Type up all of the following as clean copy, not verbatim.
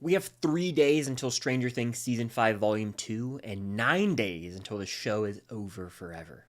We have 3 days until Stranger Things Season 5 Volume 2, and 9 days until the show is over forever.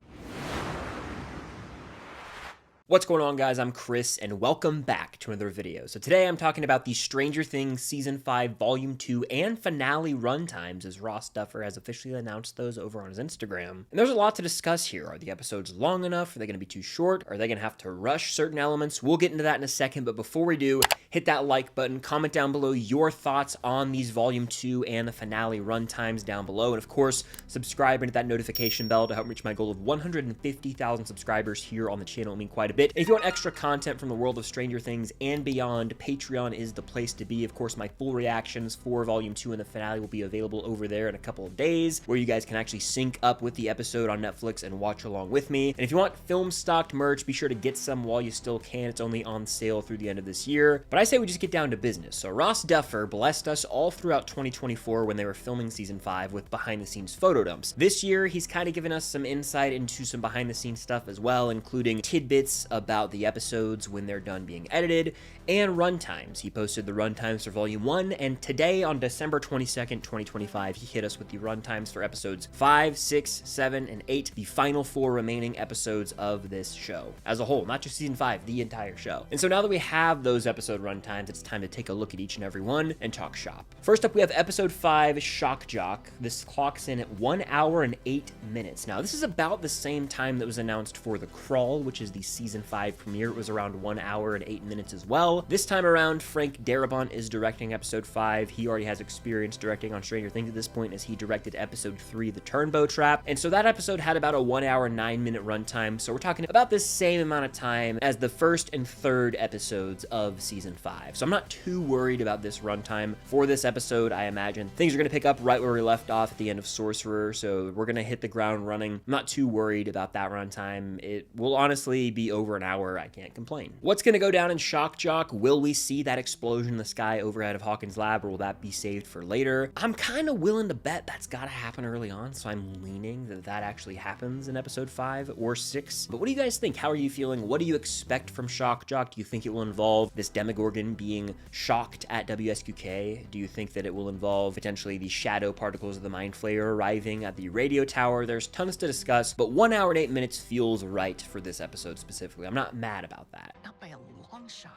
What's going on, guys? I'm Chris, and welcome back to another video. So today I'm talking about the Stranger Things Season 5 Volume 2 and finale runtimes, as Ross Duffer has officially announced those over on his Instagram. And there's a lot to discuss here. Are the episodes long enough? Are they going to be too short? Are they going to have to rush certain elements? We'll get into that in a second, but before we do, hit that like button, comment down below your thoughts on these Volume 2 and the finale runtimes down below, and of course, subscribe and hit that notification bell to help reach my goal of 150,000 subscribers here on the channel. It would mean quite a bit. If you want extra content from the world of Stranger Things and beyond, Patreon is the place to be. Of course, my full reactions for Volume 2 and the finale will be available over there in a couple of days, where you guys can actually sync up with the episode on Netflix and watch along with me. And if you want film-stocked merch, be sure to get some while you still can. It's only on sale through the end of this year. But I say we just get down to business. So Ross Duffer blessed us all throughout 2024 when they were filming Season 5 with behind-the-scenes photo dumps. This year, he's kind of given us some insight into some behind-the-scenes stuff as well, including tidbits about the episodes when they're done being edited, and runtimes. He posted the runtimes for Volume 1, and today on December 22nd, 2025, he hit us with the runtimes for episodes 5, 6, 7, and 8, the final 4 remaining episodes of this show as a whole, not just Season 5, the entire show. And so now that we have those episode runtimes, it's time to take a look at each and every one and talk shop. First up, we have Episode 5, Shock Jock. This clocks in at 1 hour and 8 minutes. Now, this is about the same time that was announced for The Crawl, which is the Season 5 premiere. It was around 1 hour and 8 minutes as well. This time around, Frank Darabont is directing Episode 5. He already has experience directing on Stranger Things at this point, as he directed Episode 3, The Turnbow Trap. And so that episode had about a 1 hour, 9 minute runtime. So we're talking about the same amount of time as the first and third episodes of Season 5. So I'm not too worried about this runtime for this episode. I imagine things are going to pick up right where we left off at the end of Sorcerer. So we're going to hit the ground running. I'm not too worried about that runtime. It will honestly be over an hour. I can't complain. What's going to go down in Shock Jock? Will we see that explosion in the sky overhead of Hawkins' lab, or will that be saved for later? I'm kind of willing to bet that's got to happen early on, so I'm leaning that that actually happens in Episode 5 or 6. But what do you guys think? How are you feeling? What do you expect from Shock Jock? Do you think it will involve this Demogorgon being shocked at WSQK? Do you think that it will involve potentially the shadow particles of the Mind Flayer arriving at the radio tower? There's tons to discuss, but 1 hour and 8 minutes feels right for this episode specifically. I'm not mad about that. Not by a long shot.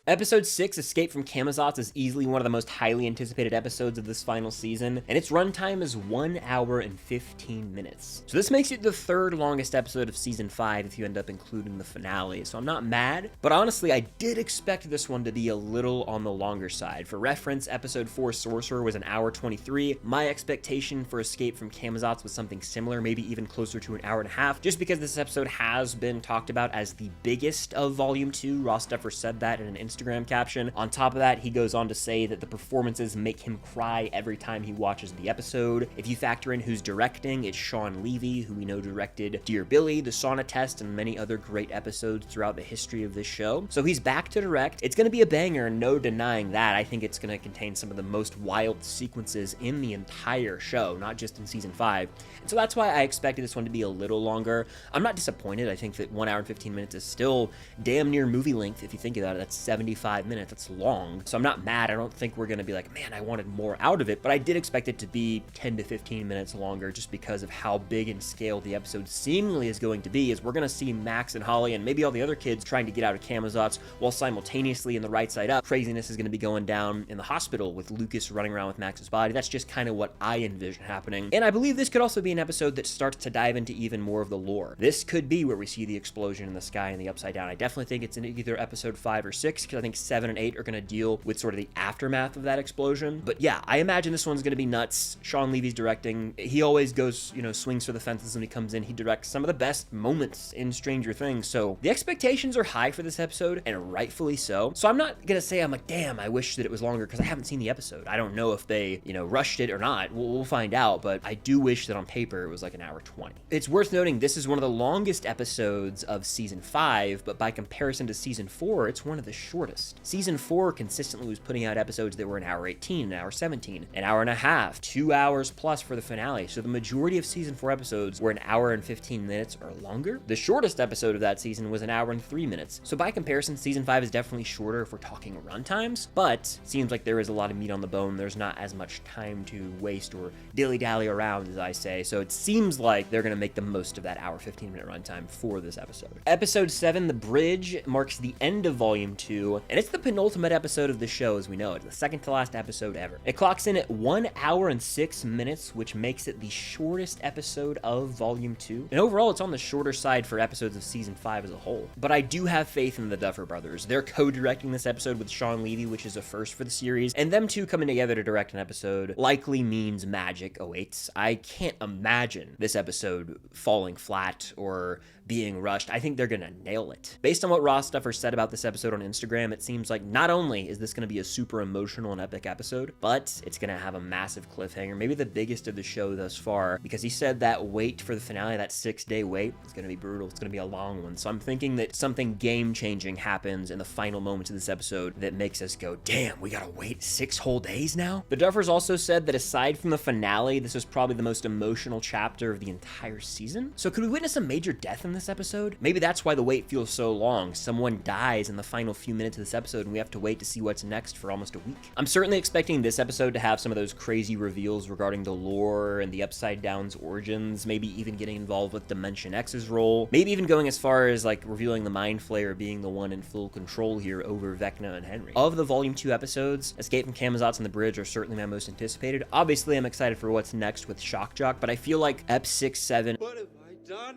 Episode 6, Escape from Camazotz, is easily one of the most highly anticipated episodes of this final season, and its runtime is 1 hour and 15 minutes. So this makes it the third longest episode of Season 5 if you end up including the finale, so I'm not mad, but honestly, I did expect this one to be a little on the longer side. For reference, Episode 4, Sorcerer, was an hour 23. My expectation for Escape from Camazotz was something similar, maybe even closer to an hour and a half, just because this episode has been talked about as the biggest of Volume 2. Ross Duffer said that in an Instagram caption. On top of that, he goes on to say that the performances make him cry every time he watches the episode. If you factor in who's directing, it's Shawn Levy, who we know directed Dear Billy, The Sauna Test, and many other great episodes throughout the history of this show. So he's back to direct. It's going to be a banger, no denying that. I think it's going to contain some of the most wild sequences in the entire show, not just in Season 5. And so that's why I expected this one to be a little longer. I'm not disappointed. I think that 1 hour and 15 minutes is still damn near movie length if you think about it. That's 75 minutes. That's long. So I'm not mad. I don't think we're going to be like, man, I wanted more out of it, but I did expect it to be 10 to 15 minutes longer just because of how big in scale the episode seemingly is going to be, as we're going to see Max and Holly and maybe all the other kids trying to get out of Camazotz, while simultaneously in the right side up, craziness is going to be going down in the hospital with Lucas running around with Max's body. That's just kind of what I envision happening. And I believe this could also be an episode that starts to dive into even more of the lore. This could be where we see the explosion in the sky and the upside down. I definitely think it's in either Episode 5 or 6, because I think 7 and 8 are going to deal with sort of the aftermath of that explosion. But yeah, I imagine this one's going to be nuts. Shawn Levy's directing. He always goes, swings for the fences when he comes in. He directs some of the best moments in Stranger Things. So the expectations are high for this episode, and rightfully so. So I'm not going to say I'm like, damn, I wish that it was longer, because I haven't seen the episode. I don't know if they, rushed it or not. We'll find out, but I do wish that on paper it was like an hour 20. It's worth noting this is one of the longest episodes of Season 5, but by comparison to Season 4, it's one of the shortest. shortest. Season 4 consistently was putting out episodes that were an hour 18, an hour 17, an hour and a half, 2 hours plus for the finale. So the majority of season 4 episodes were an hour and 15 minutes or longer. The shortest episode of that season was an hour and 3 minutes. So by comparison, season 5 is definitely shorter if we're talking runtimes, but seems like there is a lot of meat on the bone. There's not as much time to waste or dilly-dally around, as I say. So it seems like they're going to make the most of that hour 15-minute runtime for this episode. Episode 7, The Bridge, marks the end of Volume 2, and it's the penultimate episode of the show as we know it, the second to last episode ever. It clocks in at 1 hour and 6 minutes, which makes it the shortest episode of Volume 2. And overall, it's on the shorter side for episodes of Season 5 as a whole. But I do have faith in the Duffer brothers. They're co-directing this episode with Sean Levy, which is a first for the series, and them two coming together to direct an episode likely means magic awaits. I can't imagine this episode falling flat or being rushed. I think they're gonna nail it. Based on what Ross Duffer said about this episode on Instagram, it seems like not only is this gonna be a super emotional and epic episode, but it's gonna have a massive cliffhanger, maybe the biggest of the show thus far, because he said that wait for the finale, that 6-day wait, is gonna be brutal. It's gonna be a long one. So I'm thinking that something game-changing happens in the final moments of this episode that makes us go, damn, we gotta wait 6 whole days now? The Duffers also said that aside from the finale, this was probably the most emotional chapter of the entire season. So could we witness a major death in this episode? Maybe that's why the wait feels so long. Someone dies in the final few minutes of this episode and we have to wait to see what's next for almost a week. I'm certainly expecting this episode to have some of those crazy reveals regarding the lore and the Upside Down's origins, maybe even getting involved with Dimension X's role, maybe even going as far as like revealing the Mind Flayer being the one in full control here over Vecna and Henry. Of the Volume 2 episodes, Escape from Camazotz and The Bridge are certainly my most anticipated. Obviously, I'm excited for what's next with Shock Jock, but I feel like Ep 6, 7... What have I done?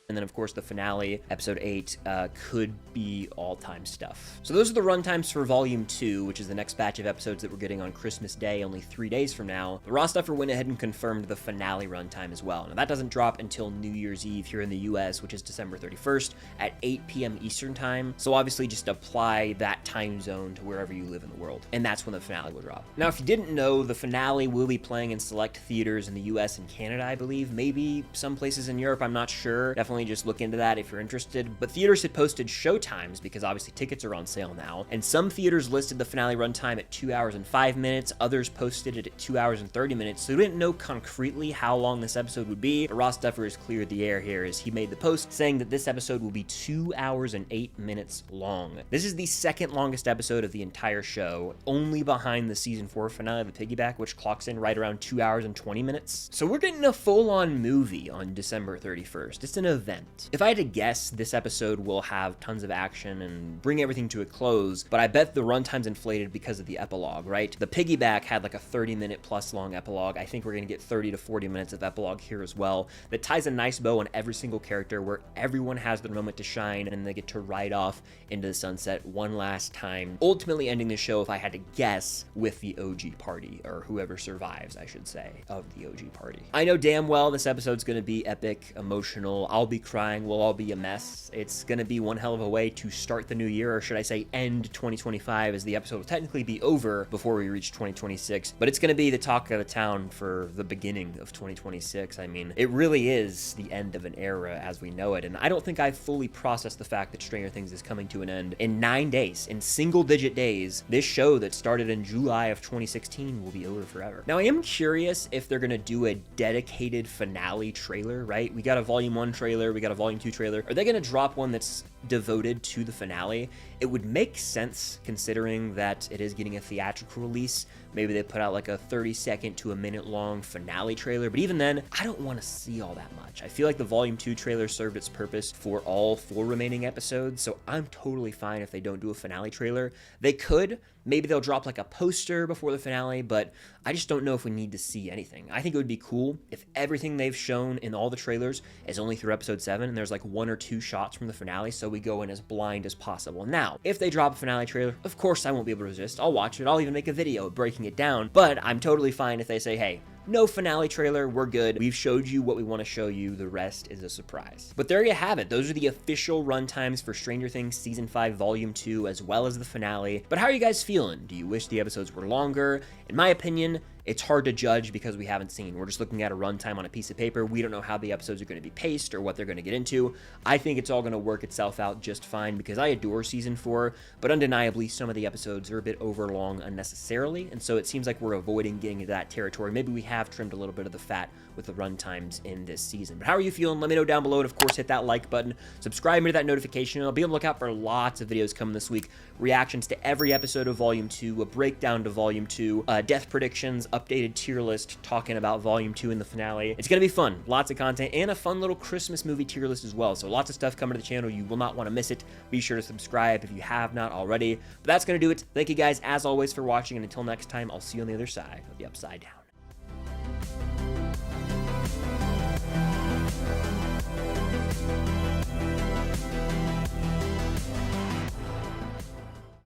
And then, of course, the finale, episode 8, could be all-time stuff. So those are the runtimes for Volume 2, which is the next batch of episodes that we're getting on Christmas Day, only 3 days from now. But Ross Duffer went ahead and confirmed the finale runtime as well. Now, that doesn't drop until New Year's Eve here in the US, which is December 31st at 8 p.m. Eastern Time. So obviously, just apply that time zone to wherever you live in the world. And that's when the finale will drop. Now, if you didn't know, the finale will be playing in select theaters in the US and Canada, I believe. Maybe some places in Europe, I'm not sure. Definitely just look into that if you're interested. But theaters had posted showtimes because obviously tickets are on sale now, and some theaters listed the finale runtime at 2 hours and 5 minutes, others posted it at 2 hours and 30 minutes, so we didn't know concretely how long this episode would be. But Ross Duffer has cleared the air here as he made the post saying that this episode will be 2 hours and 8 minutes long. This is the second longest episode of the entire show, only behind the season 4 finale of The Piggyback, which clocks in right around 2 hours and 20 minutes. So we're getting a full-on movie on December 31st. It's an event. If I had to guess, this episode will have tons of action and bring everything to a close, but I bet the runtime's inflated because of the epilogue, right? The Piggyback had like a 30-minute plus long epilogue. I think we're gonna get 30 to 40 minutes of epilogue here as well that ties a nice bow on every single character where everyone has their moment to shine and they get to ride off into the sunset one last time, ultimately ending the show, if I had to guess, with the OG party, or whoever survives, I should say, of the OG party. I know damn well this episode's gonna be epic, emotional, I'll be crying, we'll all be a mess. It's gonna be one hell of a way to start the new year, or should I say end 2025, as the episode will technically be over before we reach 2026, but it's gonna be the talk of the town for the beginning of 2026. I mean, it really is the end of an era as we know it, and I don't think I've fully processed the fact that Stranger Things is coming to an end in 9 days, in single-digit days. This show that started in July of 2016 will be over forever. Now, I am curious if they're gonna do a dedicated finale trailer, right? We got a Volume 1 trailer, we got a Volume 2 trailer. Are they gonna drop one that's devoted to the finale? It would make sense considering that it is getting a theatrical release. Maybe they put out like a 30-second to a minute-long finale trailer, but even then, I don't want to see all that much. I feel like the Volume 2 trailer served its purpose for all 4 remaining episodes, so I'm totally fine if they don't do a finale trailer. They could. Maybe they'll drop like a poster before the finale, but I just don't know if we need to see anything. I think it would be cool if everything they've shown in all the trailers is only through episode 7, and there's like 1 or 2 shots from the finale, so we go in as blind as possible. Now, if they drop a finale trailer, of course I won't be able to resist. I'll watch it. I'll even make a video breaking it down, but I'm totally fine if they say, hey, no finale trailer, we're good. We've showed you what we want to show you. The rest is a surprise. But there you have it. Those are the official runtimes for Stranger Things Season 5 Volume 2, as well as the finale. But how are you guys feeling? Do you wish the episodes were longer? In my opinion, it's hard to judge because we haven't seen. We're just looking at a runtime on a piece of paper. We don't know how the episodes are going to be paced or what they're going to get into. I think it's all going to work itself out just fine because I adore season 4, but undeniably some of the episodes are a bit overlong unnecessarily, and so it seems like we're avoiding getting into that territory. Maybe we have trimmed a little bit of the fat with the runtimes in this season. But how are you feeling? Let me know down below, and of course hit that like button, subscribe me to that notification, and I'll be on the lookout for lots of videos coming this week, reactions to every episode of Volume 2, a breakdown to Volume 2, death predictions, updated tier list, talking about Volume 2 in the finale. It's gonna be fun, lots of content, and a fun little Christmas movie tier list as well, so lots of stuff coming to the channel. You will not want to miss it. Be sure to subscribe if you have not already. But that's gonna do it. Thank you guys, as always, for watching, and until next time, I'll see you on the other side of the Upside Down.